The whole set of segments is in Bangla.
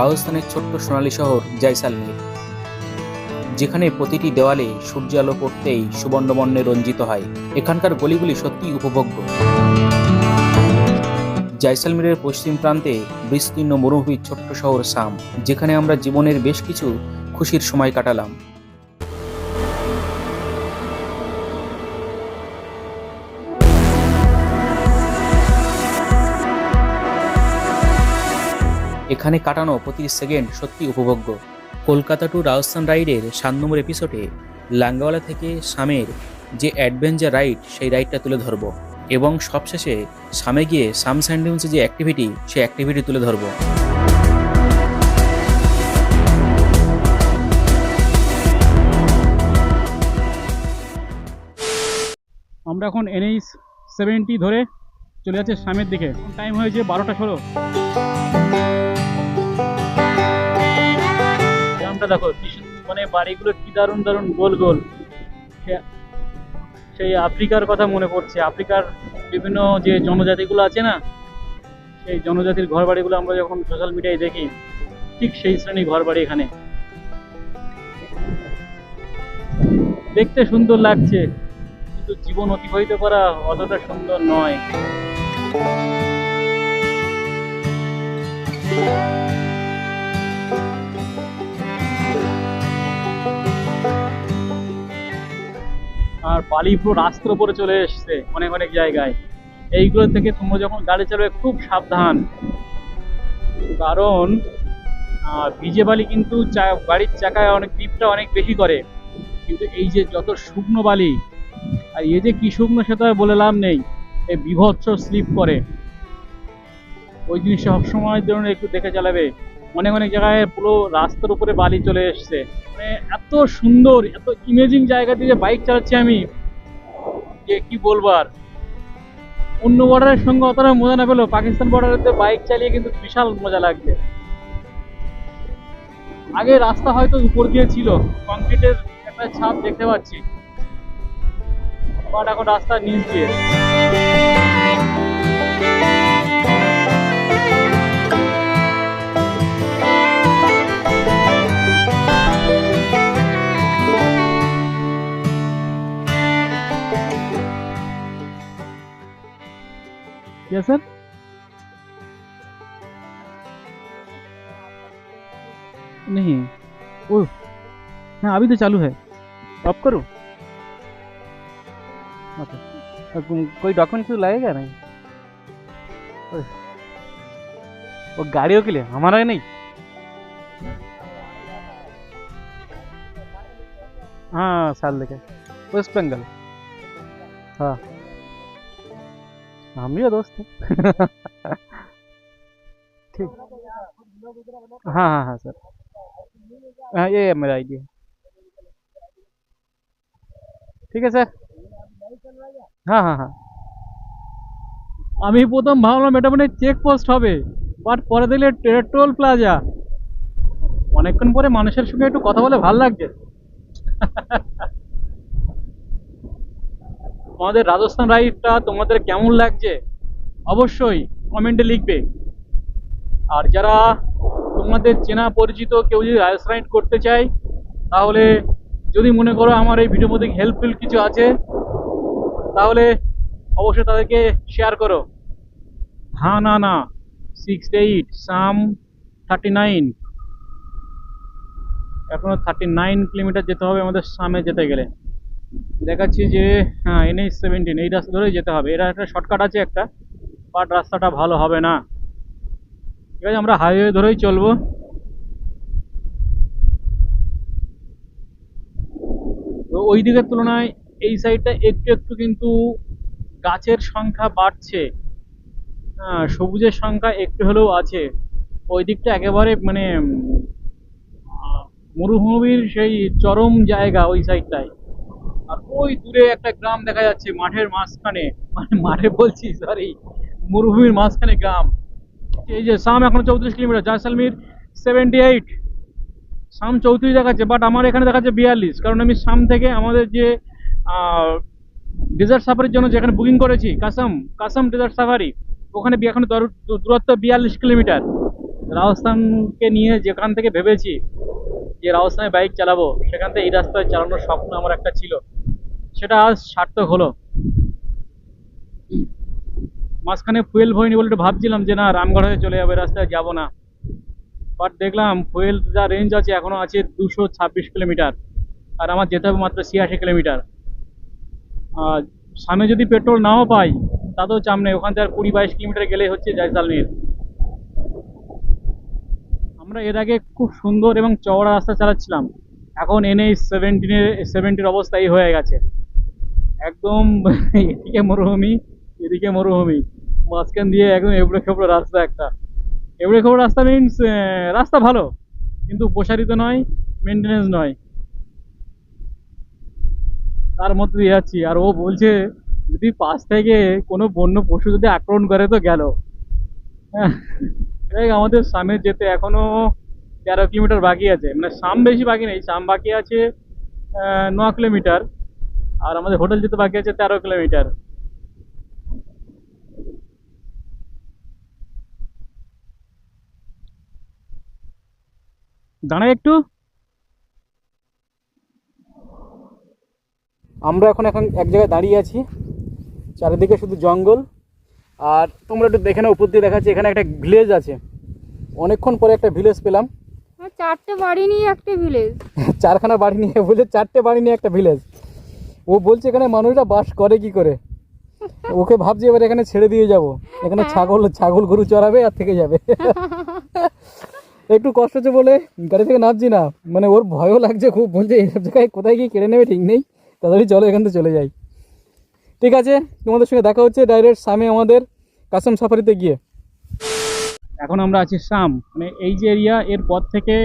রাজস্থানের ছোট্ট সোনালী শহর জয়সালমীর, যেখানে প্রতিটি দেওয়ালে সূর্য আলো পড়তেই সুবর্ণবর্ণে রঞ্জিত হয়। এখানকার গলিগুলি সত্যিই উপভোগ্য। জয়সালমীরের পশ্চিম প্রান্তে বিস্তীর্ণ মরুভূমির ছোট্ট শহর সাম, যেখানে আমরা জীবনের বেশ কিছু খুশির সময় কাটালাম। এখানে কাটানো প্রতি সেকেন্ড সত্যি উপভোগ্য। কলকাতা টু রাজস্থান রাইডের 7 নম্বর এপিসোডে লাঙ্গাওয়ালা থেকে সামের যে অ্যাডভেঞ্চার রাইড, সেই রাইডটা তুলে ধরবো, এবং সবশেষে সামে গিয়ে সাম স্যান্ডউইচে যে অ্যাক্টিভিটি, সেই অ্যাক্টিভিটি তুলে ধরবো। আমরা এখন NH 70 ধরে চলে যাচ্ছে সামের দিকে। টাইম হয়েছে 12টা 16। গ্রামটা দেখো, মানে বাড়িগুলো কি দারুণ দারুণ গোল গোল। সেই আফ্রিকার কথা মনে পড়ছে। আফ্রিকার বিভিন্ন যে জনজাতিগুলো আছে না, সেই জনজাতির ঘর বাড়িগুলো আমরা যখন সোশ্যাল মিডিয়ায় দেখি, ঠিক সেই শ্রেণী ঘর বাড়ি এখানে। দেখতে সুন্দর লাগছে, কিন্তু জীবন অতিবাহিত করা অতটা সুন্দর নয়। আর বালি পুরো রাস্তার উপরে চলে এসছে অনেক অনেক জায়গায়। এইগুলো থেকে তোমরা যখন গাড়ি চালাবে খুব সাবধান, কারণ ভিজে বালি কিন্তু গাড়ির চাকায় অনেক গ্রিপটা অনেক বেশি করে। কিন্তু এই যে যত শুকনো বালি, আর এই যে কি শুকনো সেটা বলে লাভ নেই, এই বিভৎস স্লিপ করে। ওই জিনিসটা সবসময় জন্য একটু দেখে চালাবে। অনেক অনেক জায়গায় পুরো রাস্তার উপরে বালি চলে এসছে। মানে এত সুন্দর, এত ইমেজিং জায়গা দিয়ে বাইক চালাচ্ছি আমি, যে কি বলবার। অন্য বর্ডারের সঙ্গে অতটা মজা না পেলেও পাকিস্তান বর্ডারে বাইক চালিয়ে কিন্তু বিশাল মজা লাগছে। আগে রাস্তা হয়তো উপর দিয়ে ছিল, কংক্রিটের একটা ছাপ দেখতে পাচ্ছি, বাট এখন রাস্তার নিচ দিয়ে। क्या सर? नहीं, ओह हाँ, अभी तो चालू है। ऑफ करूँ? अच्छा, कोई डॉक्यूमेंट क्यों लगेगा नहीं? वो गाड़ियों के लिए, हमारा नहीं। हाँ, साल लेके वेस्ट बंगाल। हाँ, हम भी दोस्त हैं। ठीक, हाँ हाँ हाँ सर, हाँ ये मेरा आईडी है। ঠিক আছে, হ্যাঁ হ্যাঁ হ্যাঁ। আমি প্রথম ভাবলাম এটা মানে চেকপোস্ট হবে, বাট পরে দেখলে টোল প্লাজা। অনেকক্ষণ পরে মানুষের সঙ্গে একটু কথা বলে ভালো লাগছে। তোমাদের রাজস্থান রাইডটা তোমাদের কেমন লাগছে অবশ্যই কমেন্টে লিখবে। আর যারা তোমাদের চেনা পরিচিত কেউ যদি রাজস্থান রাইড করতে চায়, তাহলে যদি মনে করো আমার এই ভিডিওর মধ্যে হেল্পফুল কিছু আছে, তাহলে অবশ্যই তাদেরকে শেয়ার করো। হ্যাঁ, না না, 68 সাম 39, এখনো 39 কিলোমিটার যেতে হবে আমাদের সামনে যেতে গেলে। দেখাচ্ছি যে হ্যাঁ, NH 17 এই রাস্তা ধরেই যেতে হবে। এটা একটা শর্টকাট আছে একটা, বাট রাস্তাটা ভালো হবে না। ঠিক আছে, আমরা হাইওয়ে ধরেই চলবো। তো ওই দিকের তুলনায় এই সাইডটা একটু একটু কিন্তু গাছের সংখ্যা বাড়ছে, হ্যাঁ, সবুজের সংখ্যা একটু হলেও আছে। ওই দিকটা একেবারে মানে মরুভূমির সেই চরম জায়গা ওই সাইডটায়। আর ওই দূরে একটা গ্রাম দেখা যাচ্ছে মাঠের মাঝখানে, মানে মাঠে বলছি সরি, মরুভূমির মাঝখানে গ্রাম। এই যে সাম এখন 34 কিলোমিটার, জয়সালমীর 78, সাম 34 দেখাচ্ছে, বাট আমার এখানে দেখাচ্ছে 42, কারণ আমি সাম থেকে আমাদের যে ডেজার্ট সাফারির জন্য যেখানে বুকিং করেছি, কাসম ডেজার্ট সাফারি, ওখানে এখন দূরত্ব 42 কিলোমিটার। রাজস্থানকে নিয়ে যেখান থেকে ভেবেছি যে রাজস্থানে বাইক চালাবো, সেখান থেকে এই রাস্তায় চালানোর স্বপ্ন আমার একটা ছিল, সেটা আজ সার্থক হলো। মাঝখানে ফুয়েল ভরিনি বলে একটু ভাবছিলাম যে না রামগড় হয়ে চলে যাবে, রাস্তায় যাব না, বাট দেখলাম ফুয়েল যা রেঞ্জ আছে এখনো আছে 226 কিলোমিটার, আর আমার যেতে হবে মাত্র 86 কিলোমিটার। আর সামনে যদি পেট্রোল নাও পাই তাতেও চাপ নেই, ওখান থেকে আর 20-22 কিলোমিটার গেলেই হচ্ছে জয়সালমীর। আমরা এর আগে খুব সুন্দর এবং চওড়া রাস্তা চালাচ্ছিলাম, এখন NH-70-এর অবস্থা এই হয়ে গেছে, একদম এদিকে মরুভূমি এদিকে মরুভূমি, মাঝখান দিয়ে একদম এবড়ো খেবড়ো রাস্তা একটা। এবড়ো খেবড়ো রাস্তা মিনস রাস্তা ভালো কিন্তু প্রসারিত নয়, মেনটেনেন্স নয়, তার মধ্যে দিয়ে যাচ্ছি। আর ও বলছে যদি পাশ থেকে কোনো বন্য পশু যদি আক্রমণ করে তো গেল। হ্যাঁ, আমাদের সামনে যেতে এখনো 13 কিলোমিটার বাকি আছে, মানে সাম বেশি বাকি নেই, সাম বাকি আছে 9 কিলোমিটার, আর আমাদের হোটেল যেতে বাকি আছে 13 কিলোমিটার। দাঁড়াই একটু, আমরা এখন এখন এক জায়গায় দাঁড়িয়ে আছি, চারিদিকে শুধু জঙ্গল। আর তোমরা একটু দেখে নাও, উপর দিয়ে দেখাচ্ছি এখানে একটা ভিলেজ আছে, অনেকক্ষণ পরে একটা ভিলেজ পেলাম। 4টে বাড়ি নিয়ে একটা ভিলেজ। 4খানা বাড়ি নিয়ে বলে 4টে বাড়ি নিয়ে একটা ভিলেজ। ও বলছে এখানে মানুষরা বাস করে কি করে, ওকে ভাবছি এবার এখানে ছেড়ে দিয়ে যাব, এখানে ছাগল গরু চড়াবে আর থেকে যাবে। একটু কষ্ট হচ্ছে বলে গাড়ি থেকে নামছি না, মানে ওর ভয়ও লাগছে খুব, বলছে এইসব জায়গায় কোথায় গিয়ে কেড়ে নেবে ঠিক নেই, তাড়াতাড়ি চলো এখান থেকে চলে যাই। ঠিক আছে, তোমাদের সঙ্গে দেখা হচ্ছে ডাইরেক্ট সামে আমাদের কাসম সাফারিতে গিয়ে। এখন আমরা আছি সাম, মানে এই যে এরিয়া, এর পর থেকে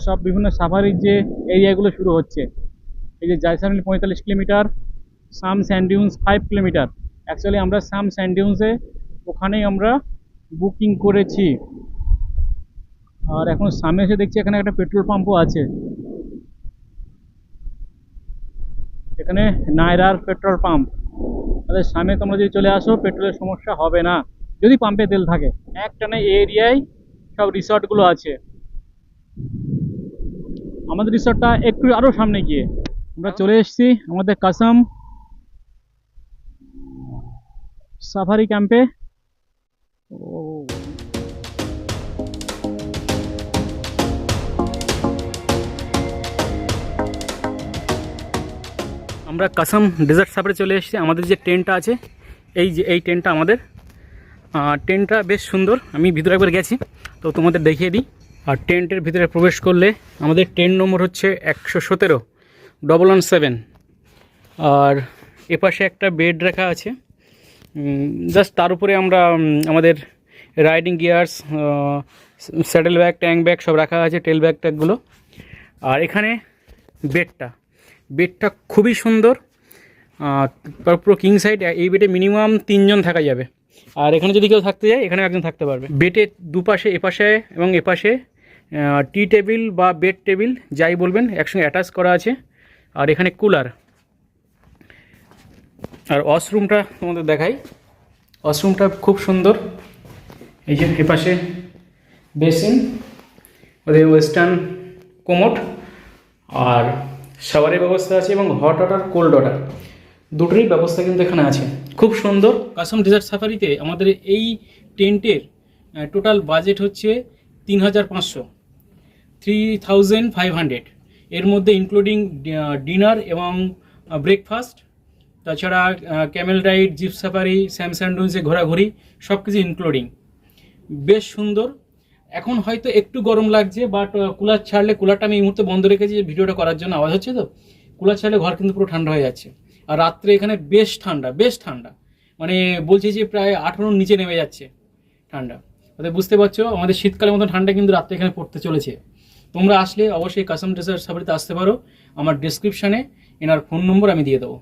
সব বিভিন্ন সাফারির যে এরিয়াগুলো শুরু হচ্ছে। এই যে জয়সালমীর 45 কিলোমিটার, সাম স্যান্ডিউন্স 5 কিলোমিটার। অ্যাকচুয়ালি আমরা সাম স্যান্ডিউন্সে ওখানেই আমরা বুকিং করেছি। আর এখন সামনে এসে দেখছি এখানে একটা পেট্রোল পাম্পও আছে, এখানে নায়রার পেট্রোল পাম্প। তাদের সামনে তোমরা যদি চলে আসো পেট্রোলের সমস্যা হবে না, যদি পাম্পে তেল থাকে। একটানে এই এরিয়ায় সব রিসর্টগুলো আছে। আমাদের রিসর্টটা একটু আরো সামনে গিয়ে। আমরা চলে এসেছি আমাদের কাসম সাফারি ক্যাম্পে। আমরা কাসম ডেজার্ট সাফারি চলে এসেছি। আমাদের যে টেন্টটা আছে, এই টেন্টটা আমাদের, টেন্টটা বেশ সুন্দর, আমি ভিতরে একবার গেছি তো তোমাদের দেখিয়ে দিই। আর টেন্টের ভিতরে প্রবেশ করলে আমাদের টেন্ট নম্বর হচ্ছে 117 আর এপাশে একটা বেড রাখা আছে, জাস্ট তার উপরে আমরা আমাদের riding gears, saddle bag, tank bag সব রাখা আছে, টেল ব্যাগ ট্যাগগুলো। আর এখানে বেডটা খুবই সুন্দর, পুরো কিং সাইড। এই বেডে মিনিমাম 3 জন থাকা যাবে, আর এখানে যদি কেউ থাকতে যায় এখানে একজন থাকতে পারবে। বেডের দুপাশে, এপাশে এবং এপাশে টি টেবিল বা বেড টেবিল যাই বলবেন একসঙ্গে অ্যাটাচ করা আছে। আর এখানে কুলার। আর ওয়াশরুমটা তোমাদের দেখাই, ওয়াশরুমটা খুব সুন্দর। এই যে এপাশে বেসিন, ওদের ওয়েস্টার্ন কোমোড, আর শাওয়ারের ব্যবস্থা আছে এবং হট ওয়াটার, কোল্ড ওয়াটার দুটোরই ব্যবস্থা কিন্তু এখানে আছে। খুব সুন্দর। কাসম ডেজার্ট সাফারিতে আমাদের এই টেন্টের টোটাল বাজেট হচ্ছে 3500, এর মধ্যে ইনক্লুডিং ডিনার এবং ব্রেকফাস্ট, তাছাড়া ক্যামেল রাইড, জিপ সাফারি, স্যামসান্ডুন্সে ঘোরাঘুরি সব কিছু ইনক্লুডিং। বেশ সুন্দর। এখন হয়তো একটু গরম লাগছে, বাট কুলার ছাড়লে, কুলারটা আমি এই মুহূর্তে বন্ধ রেখেছি ভিডিওটা করার জন্য, আওয়াজ হচ্ছে তো, কুলার ছাড়লে ঘর কিন্তু পুরো ঠান্ডা হয়ে যাচ্ছে। আর রাত্রে এখানে বেশ ঠান্ডা, মানে বলছি যে প্রায় 18 নিচে নেমে যাচ্ছে ঠান্ডা। তাদের বুঝতে পারছো আমাদের শীতকালের মতো ঠান্ডা কিন্তু রাত্রে এখানে পড়তে চলেছে। তোমরা আসলে অবশ্যই কাসম ডেজার্ট সাফারিতে আসতে পারো। আমার ডেসক্রিপশানে এনার ফোন নম্বর আমি দিয়ে দেবো।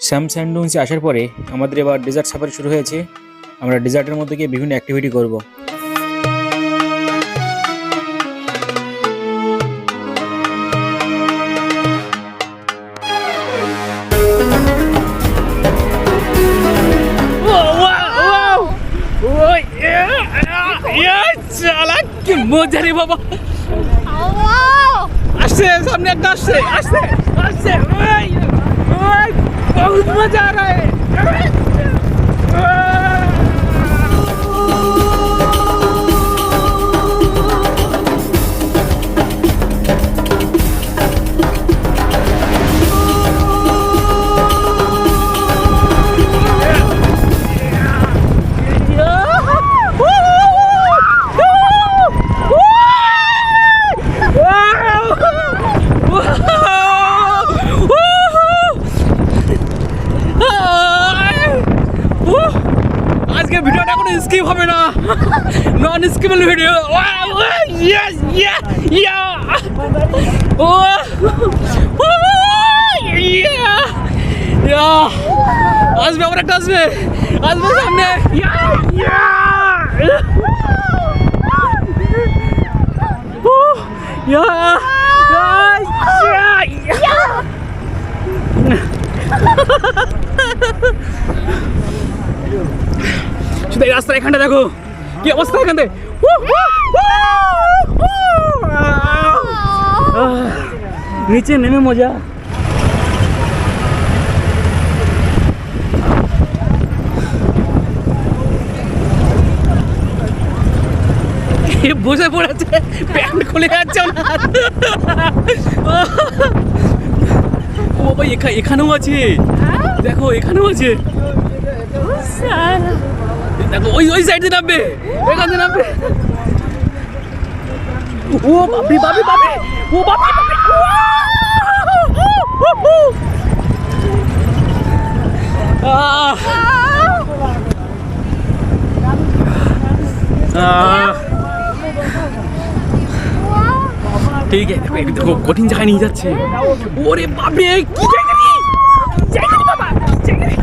স্যাম স্যান্ডুন্সে আসার পরে আমাদের এবার ডেজার্ট সাফারি শুরু হয়েছে। আমরা ডেজার্টের মধ্যে গিয়ে বিভিন্ন অ্যাক্টিভিটি করব। মজা রে বাবা, আসছে সামনে একটা, আসছে আসছে আসছে, ওই ওই বহুত মজা আ রহা হ্যায়। আজকে ভিডিওটা কোনো স্কিপ হবে না, নন স্কিপেবল ভিডিও। ইয়েস ইয়া ইয়া ও ইয়া ইয়া আসবে, আবার একটা আসবে, আসবে সামনে। ইয়া ইয়া ইয়া ইয়া শুধু এই রাস্তার এখানটা দেখো কি অবস্থা এখান থেকে। নিচে নেমে মজা। বসে পড়েছে, প্যান্ট খুলে যাচ্ছে না। ও ভাই এখানেও আছে, দেখো এখানেও আছে, দেখো ওই ওই সাইড দিয়ে নামবে, এখান দিয়ে নামবে। ও বাপরে বাপরে বাপরে, ও বাপরে বাপরে, ঠিক আছে, দেখো কঠিন জায়গায় নিয়ে যাচ্ছে। ওরে বাপরে কি জায়গা রে, জায়গা রে বাবা, জায়গা রে।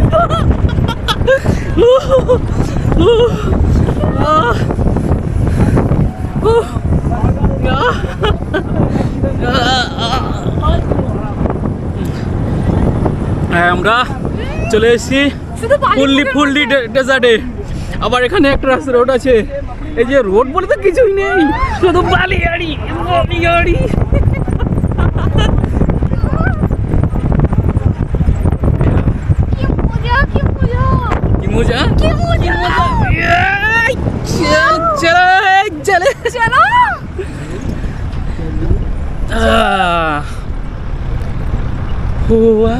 আমরা চলে এসেছি ফুললি ডেজার্টে। আবার এখানে একটা রাস্তা রোড আছে, এই যে রোড বলে তো কিছুই নেই, শুধু বালিয়াড়ি বালিয়াড়ি। কি মজা, কি মজা, চলো চলো চলো। हुआ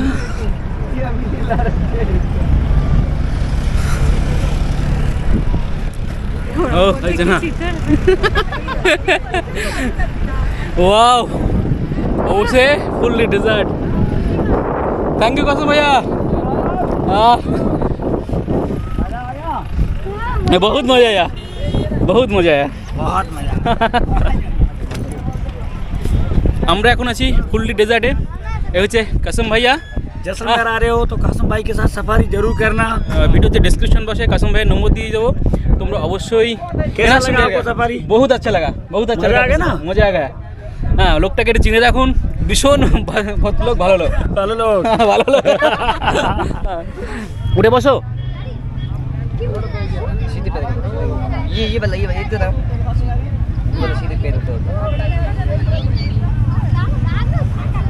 Oh, Aljana. Wow. ओसे fully desert. Thank you कसम भैया। बहुत मजा आया, बहुत मजा आया, बहुत मजा। আমরা এখন আছি ফুললি ডেজার্টে। এ হচ্ছে কাসম ভাইয়া। जैसलमेर आ रहे हो तो कासम भाई के साथ सफारी जरूर करना। ভিডিওতে ডেসক্রিপশন বসে কাসম ভাইয়ের নম্বর দিয়ে দেবো, তোমরা অবশ্যই। कैसा लगा आपको सफारी? बहुत अच्छा लगा, बहुत अच्छा मजा लगा, आ गया ना? मजा आ गया। হ্যাঁ, লোকটাকে একটু চিনে রাখুন, ভীষণ ভদ্রলোক, ভালো লোক, ভালো লোক, ভালো লোক। উঠে বসো। ये वाला इधर आओ, बोलो सीधे पैर तो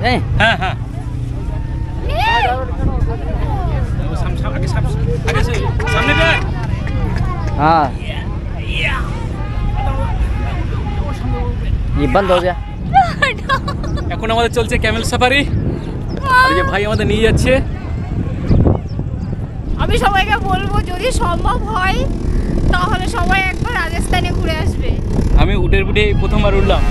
হ্যাঁ হ্যাঁ সামনে पे। हाँ ये बंद हो गया। এখন আমাদের চলছে ক্যামেল সাফারি, আর যে ভাই আমাদের নিয়ে যাচ্ছে। আমি সবাইকে বলবো যদি সম্ভব হয় তাহলে সবাই একবার রাজস্থানে ঘুরে আসবে। আমি উটের পিঠে প্রথমবার উঠলাম।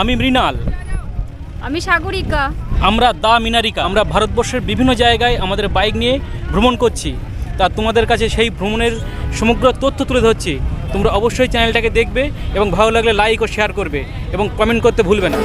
আমি মৃণাল, আমি সাগরিকা। আমরা দা মিনারিকা। আমরা ভারতবর্ষের বিভিন্ন জায়গায় আমাদের বাইক নিয়ে ভ্রমণ করছি, তা তোমাদের কাছে সেই ভ্রমণের সমগ্র তথ্য তুলে ধরছি। তোমরা অবশ্যই চ্যানেলটাকে দেখবে এবং ভালো লাগলে লাইক ও শেয়ার করবে এবং কমেন্ট করতে ভুলবে না।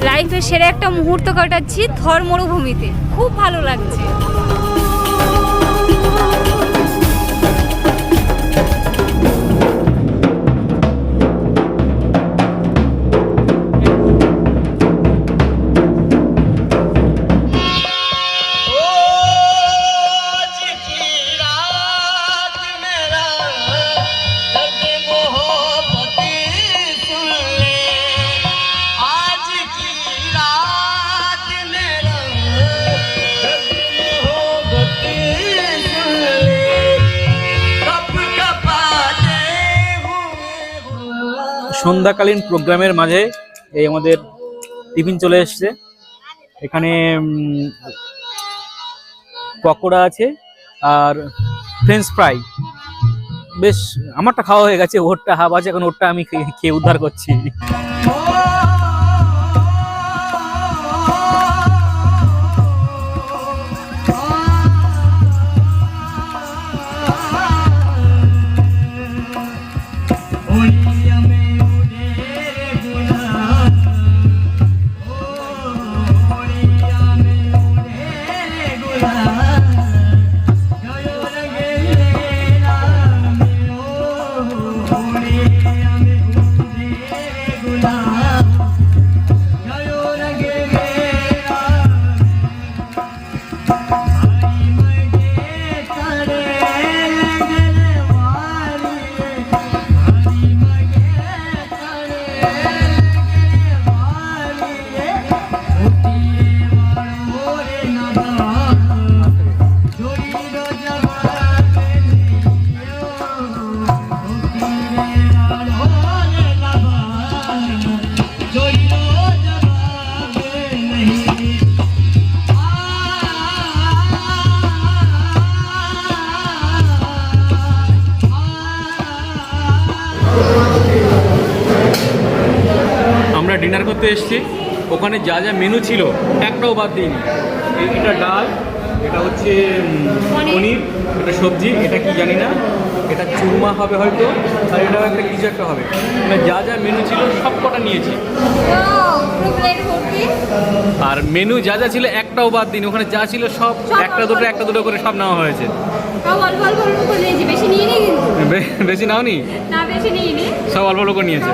লাইক সেরা একটা মুহূর্ত কাটাচ্ছি থর মরুভূমিতে, খুব ভালো লাগছে। সন্ধ্যাকালীন প্রোগ্রামের মাঝে এই আমাদের টিফিন চলে এসছে। এখানে পকোড়া আছে আর ফ্রেঞ্চ ফ্রাই। বেশ, আমারটা খাওয়া হয়ে গেছে, ওরটা হাফ আছে, এখন ওরটা আমি খেয়ে উদ্ধার করছি। আমরা ডিনার করতে এসেছি, ওখানে যা যা মেনু ছিল একটাও বাদ দিইনি। এটা ডাল, এটা হচ্ছে পনির, এটা সবজি, এটা কি জানি না, এটা চুরমা হবে হয়তো, আর এটা একটা কিছু একটা হবে। মানে যা যা মেনু ছিল সব কটা নিয়েছি, আর মেনু যা যা ছিল একটাও বাদ দিইনি। ওখানে যা ছিল সব একটা দুটো করে সব নেওয়া হয়েছে। বেশি নাওনি? সব অল্প অল্প করে নিয়েছে।